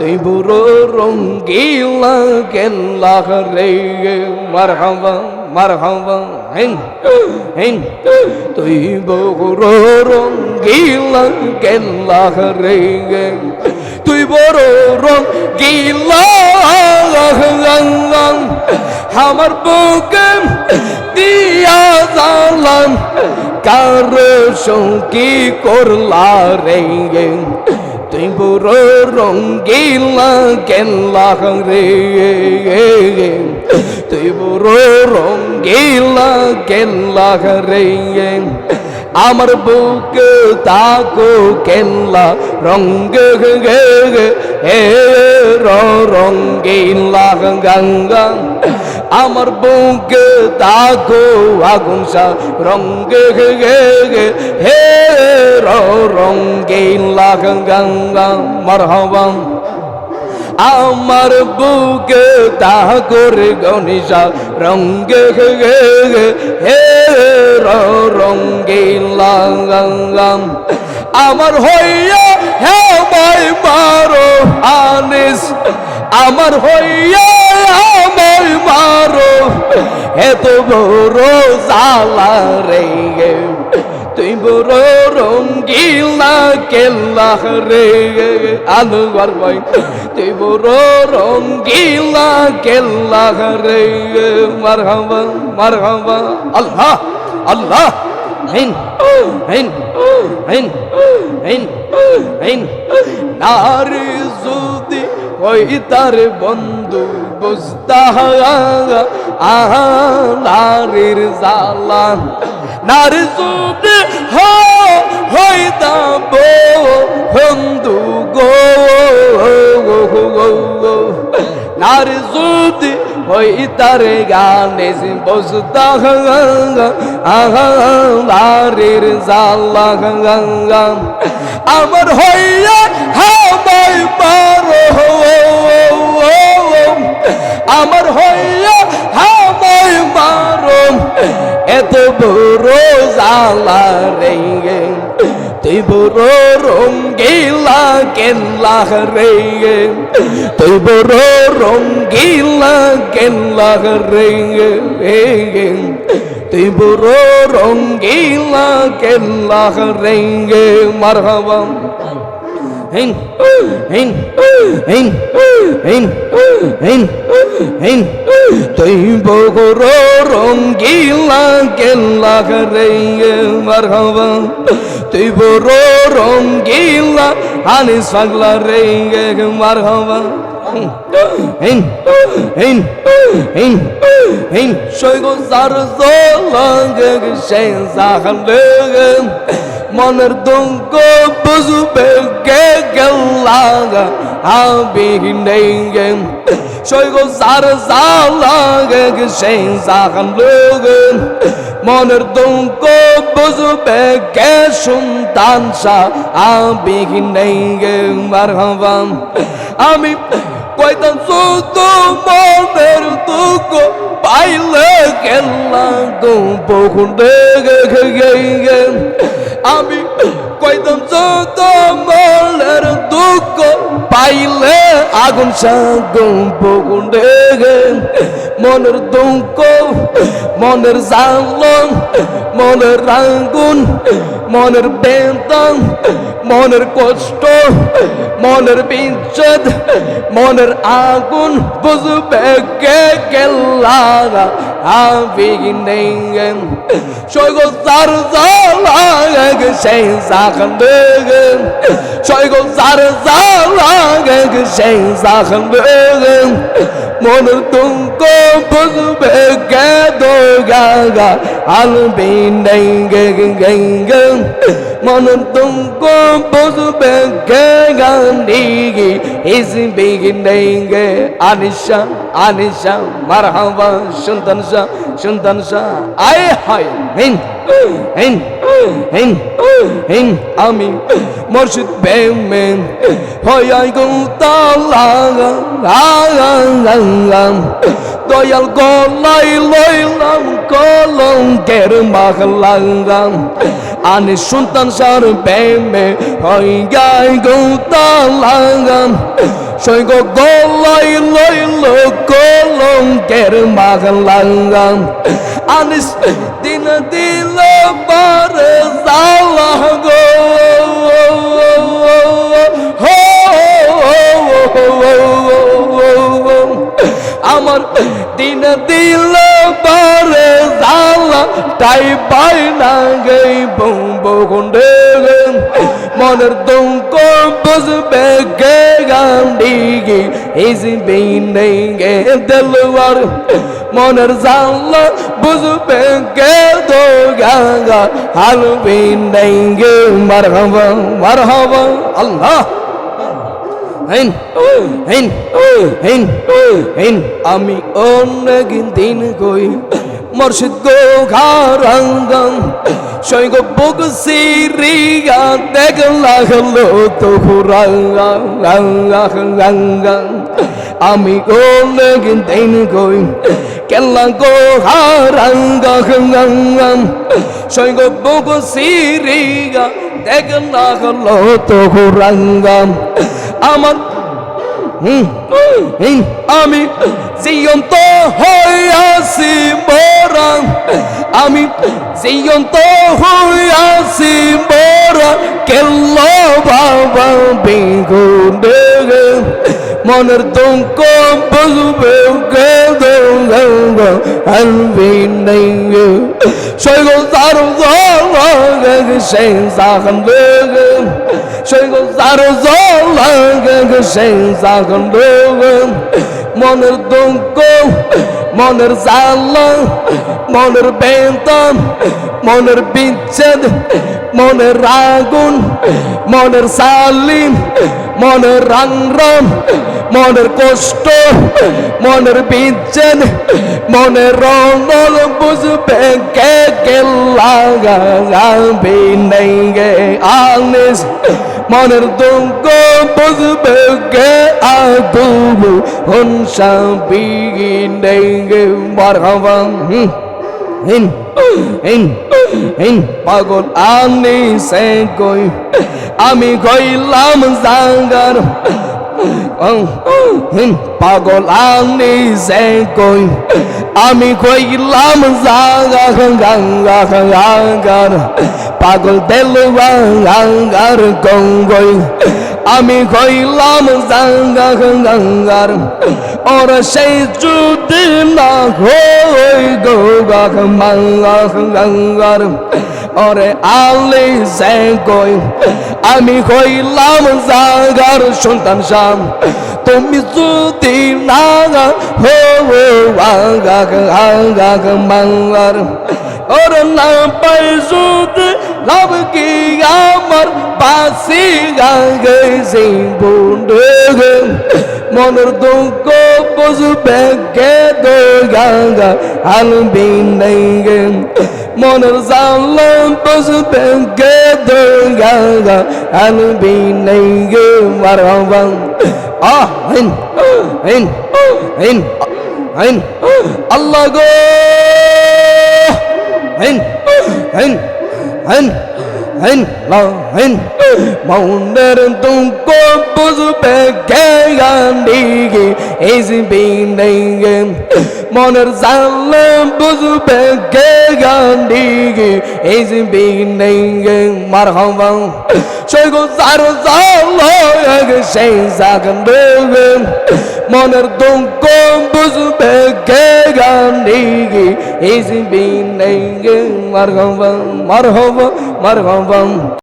তুই বুড়ো রঙ্গিলা কেল্লা রে মারহাবা মারহাবা হেন হেন তুই বুড়ো রঙ্গিলা কেল্লা রে তুই বড় রঙ্গিলা আমার বুকে দিয়া জালাম কার সঙ্গী করলা রে তুই বড় রঙ্গিলা কেল্লা রে তুই বড় রঙ্গিলা কেল্লা রে আমার বুকে তাকো কেল্লা রঙ্গ হে রঙ্গিলা গঙ্গা আমার বুকে তাকো আগুন সা রঙ্গ হে রঙ্গিলা গঙ্গা মারহাবা আমার বুকে তাকর গনিশা রঙ্গ হে রঙ্গিলা গঙ্গা আমার হইয়া হে মাই মারো আনিস আমার হইয়া আমায় মারো এত বড় জালা রে তুই বড় রঙ্গিলা কেল্লা রে আনোয়ার ভাই তুই বড় রঙ্গিলা কেল্লা রে মারহাবা মারহাবা আল্লাহ আল্লাহ হিন হিন হিন হিন হিন নারী যদি ওই তার বন্ধু বুঝতা নারীর জালা নারী যদি হইতা বন্ধু গো নারী যদি ওই তার গানে বুঝতা নারীর জালা আমার হইয়া হামাই পারো আমার হইয়া হামাই মারো এত বড় জালা রে তুই বড় রঙ্গিলা কেল্লা রে তুই বড় রঙ্গিলা কেল্লা রে তুই বড় রঙ্গিলা কেল্লা রে মারহাবা হিন হিন হিন হিন হিন হিন তুই বড় রঙ্গিলা কেল্লা রে মারহাবা তুই বড় রঙ্গিলা আনিস পাগলা রে মারহাবা হিন হিন হিন হিন সৈগো সার জলাগে সে জাহালে মনের দুঃখ বুঝবে কে গেলা আমি নেই সৈগো সার জালাগে সে জাহালে মনের দুঃখ বুঝবে কে সন্তান সা আমি নেই মারহাবা আমি কইতাম শুধু মনের দুঃখ পাইলে গেলা গো বহুলে আমি কইতাম শুধু মনের দুঃখ পাইলে আগুন সাগুন বহুলে মনের দুঃখ মনের জালন মনের আগুন মনের বেদন মনের কষ্ট মনের বিচ্ছেদ মনের আগুন বুঝবে কে গেলা আমি নেই সৈগো সার জালাগে সেই জাগলে সৈগো সার জালাগে সেই জাগলে মনের দুঃখ বুঝবে কে দো গা আলবি নেই গে মনের দুঃখ বুঝবে কে গান্ডি ইসবি নেই গে আনিশা আনিশা মারহাবা সুলতান শাহ আয় হায় হিন হিন হিন হিন আমি মুর্শিদ প্রেমে হইয়া গুতালা দয়াল গলাই লইলাম কলঙ্কের মাখলাম আনি সুলতান শাহর প্রেমে হইয়া গুতালা সৈগ গলাই লইল কলঙ্কের মাগলাঙ্গাম আনিস দিন দিল বারে জালা গো আমার দিন দিল বারে জালা তাই পাই না গই বম্বন্ডে মনের দুঃখ বুঝবে গে গান্ডিগি ইসবি নেগে দিলওয়ার মনের জালা বুঝবে গে দো গাঙ্গা হালবি নেগে মারহাবা মারহাবা আল্লাহ আমি অনেক দিন গই মর্শিদ গো ঘারাঙ্গম সৈগ বুক সিরিয়া দেখলা হলো তো রাঙ্গা আমি অনেক দিন গই কেলা গো ঘারাঙ্গম সৈগ বুক সিরিয়া দেখলা হলো তো রাঙ্গম আমার আমি জীবন্ত হইয়াছি মোরা আমি জীবন্ত হইয়াছি মোরা কেল বাবা বেগুনে মনের দুঃখ বুঝবে আলবি নেই সৈগ তার সেই সাখন সৈগ তার সেই সাখন মনের দুঃখ মনের জালা মনের বেতন মনের বিচ্ছেদ মনের আগুন মনের সালিম মনের রাংরম মনের কষ্ট মনের বিচ্ছেদ মনের রঙল বুঝবে কে লাগাবে নেই গে আনিস মনের দুঃখ বুঝবে গে আদু হনসা বিগি নেই গে মারহাবা পাগল আমি সে কই আমি কইলাম জাগার পাগল আমি সে কই আমি কইলাম জাগা গাঙ্গার পাগল দেলুয়া গাঙ্গার গঙ্গই আমি কইলাম জাগা গাঙ্গার ওর সেই যদি না হই গো গাঙ্গার ওরে আলি সে কই আমি কইলাম জাগার সন্তান শাম তুমি যদি না হো মাঙ্গার ওর না পাই যদি লাভ কি আমার বাসি গাঙ্গে সেই বুন্ডে মনের দুঃখ বুঝবে গে দো গাঙ্গা আলবি নেই গে মনের জালা বুঝবে গে দো গাঙ্গা আলবি নেই গে মারহাবা আল্লাহ গো মনের দুঃখ বুঝবে গে গান্ডিগি ইসবি নেই গে মনের জালা বুঝবে গে গান্ডিগি ইসবি নেই গে মারহাবা সৈগ তার জালা সেই জাগান দেবে মনের দুঃখ বুঝবে গে গান্ডিগি ইসবি নেই গে মারহাবা মারহাবা মারহাবা